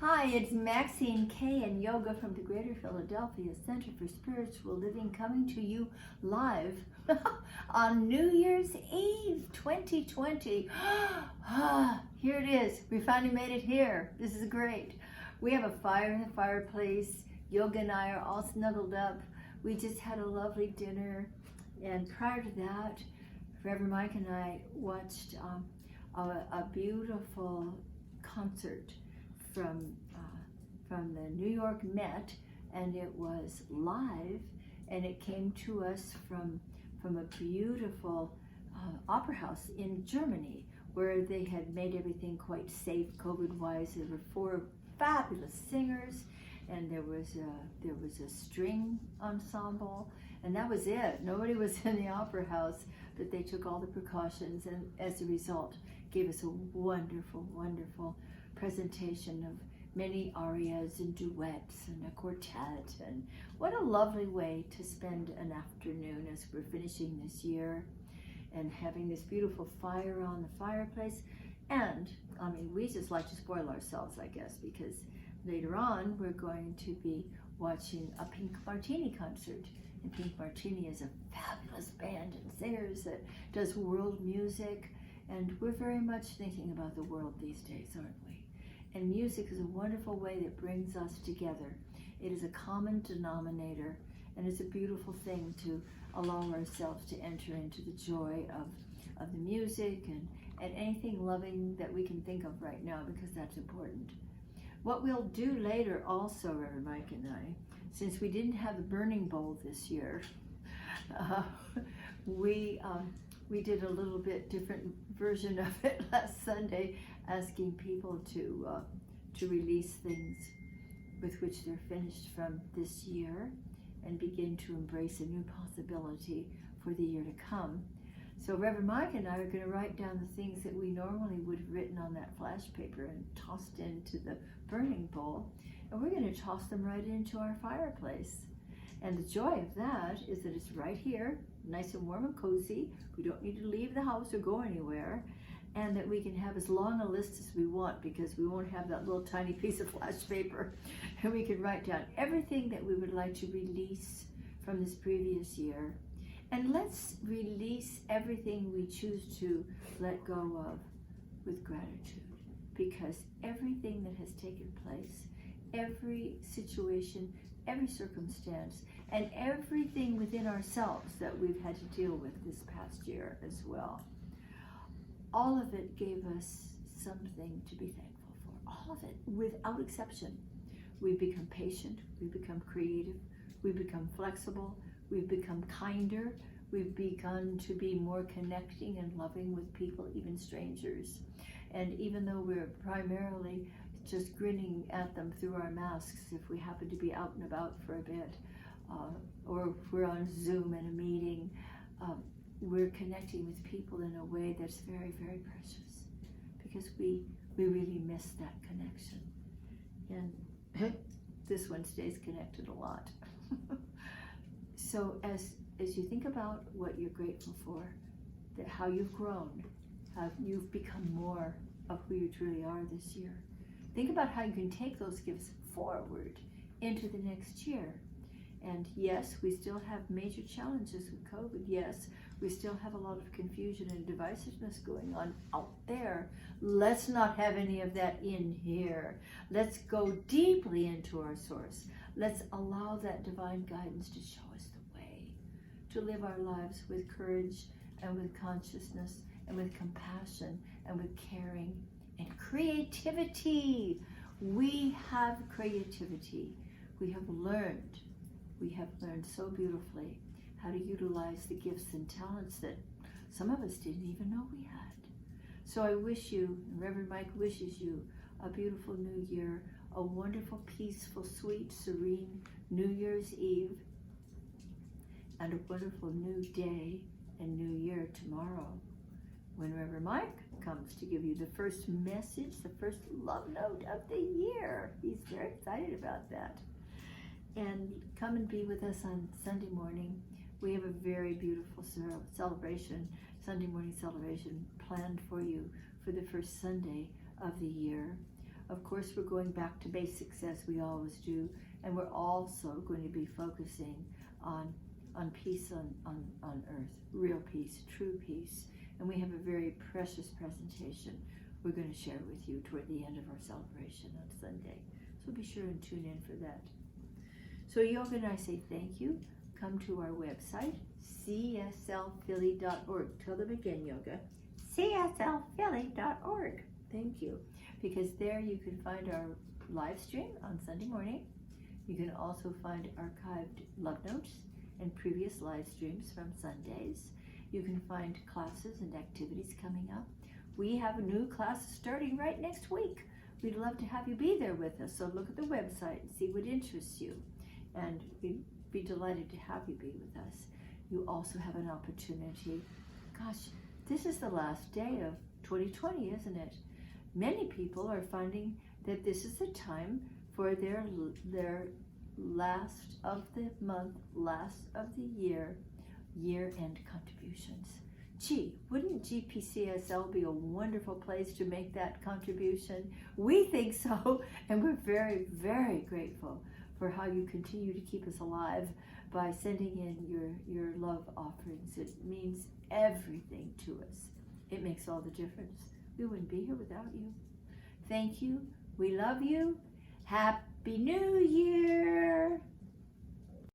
Hi, it's Maxine, Kaye, and Yoga from the Greater Philadelphia Center for Spiritual Living, coming to you live on New Year's Eve 2020. Here it is. We finally made it here. This is great. We have a fire in the fireplace. Yoga and I are all snuggled up. We just had a lovely dinner. And prior to that, Reverend Mike and I watched a beautiful concert from the New York Met, and it was live, and it came to us from a beautiful opera house in Germany, where they had made everything quite safe COVID-wise. There were 4 fabulous singers, and there was a string ensemble, and that was it. Nobody was in the opera house, but they took all the precautions, and as a result gave us a wonderful, wonderful presentation of many arias and duets and a quartet. And what a lovely way to spend an afternoon as we're finishing this year and having this beautiful fire on the fireplace. And I mean, we just like to spoil ourselves, I guess, because later on we're going to be watching a Pink Martini concert. And Pink Martini is a fabulous band and singers that does world music, and we're very much thinking about the world these days, aren't we? And music is a wonderful way that brings us together. It is a common denominator, and it's a beautiful thing to allow ourselves to enter into the joy of the music and anything loving that we can think of right now, because that's important. What we'll do later also, Reverend Mike and I, since we didn't have the burning bowl this year, we did a little bit different version of it last Sunday, asking people to release things with which they're finished from this year and begin to embrace a new possibility for the year to come. So Reverend Mike and I are going to write down the things that we normally would have written on that flash paper and tossed into the burning bowl, and we're going to toss them right into our fireplace. And the joy of that is that it's right here, nice and warm and cozy. We don't need to leave the house or go anywhere, and that we can have as long a list as we want, because we won't have that little tiny piece of flash paper, and we can write down everything that we would like to release from this previous year. And let's release everything we choose to let go of with gratitude, because everything that has taken place, every situation, every circumstance, and everything within ourselves that we've had to deal with this past year as well, all of it gave us something to be thankful for. All of it, without exception. We've become patient, we've become creative, we've become flexible, we've become kinder, we've begun to be more connecting and loving with people, even strangers. And even though we're primarily just grinning at them through our masks, if we happen to be out and about for a bit, or if we're on Zoom in a meeting, we're connecting with people in a way that's very, very precious, because we really miss that connection. And this one stays connected a lot. So as you think about what you're grateful for, that how you've grown, how you've become more of who you truly are this year, think about how you can take those gifts forward into the next year. And yes, we still have major challenges with COVID. Yes, we still have a lot of confusion and divisiveness going on out there. Let's not have any of that in here. Let's go deeply into our source. Let's allow that divine guidance to show us the way to live our lives with courage and with consciousness and with compassion and with caring and creativity. We have creativity. We have learned so beautifully how to utilize the gifts and talents that some of us didn't even know we had. So I wish you, Reverend Mike wishes you, a beautiful new year, a wonderful, peaceful, sweet, serene New Year's Eve, and a wonderful new day and new year tomorrow, when Reverend Mike comes to give you the first message, the first love note of the year. He's very excited about that. And come and be with us on Sunday morning. We have a very beautiful celebration, Sunday morning celebration, planned for you for the first Sunday of the year. Of course, we're going back to basics as we always do, and we're also going to be focusing on peace on earth, real peace, true peace. And we have a very precious presentation we're going to share with you toward the end of our celebration on Sunday. So be sure and tune in for that. So Yoga and I say thank you. Come to our website, cslphilly.org. Tell them again, Yoga. cslphilly.org. Thank you. Because there you can find our live stream on Sunday morning. You can also find archived love notes and previous live streams from Sundays. You can find classes and activities coming up. We have a new class starting right next week. We'd love to have you be there with us. So look at the website and see what interests you. And we'd be delighted to have you be with us. You also have an opportunity. Gosh, this is the last day of 2020, isn't it? Many people are finding that this is the time for their last of the month, last of the year-end contributions. Gee, wouldn't GPCSL be a wonderful place to make that contribution? We think so, and we're very, very grateful for how you continue to keep us alive by sending in your love offerings. It means everything to us. It makes all the difference. We wouldn't be here without you. Thank you. We love you. Happy New Year.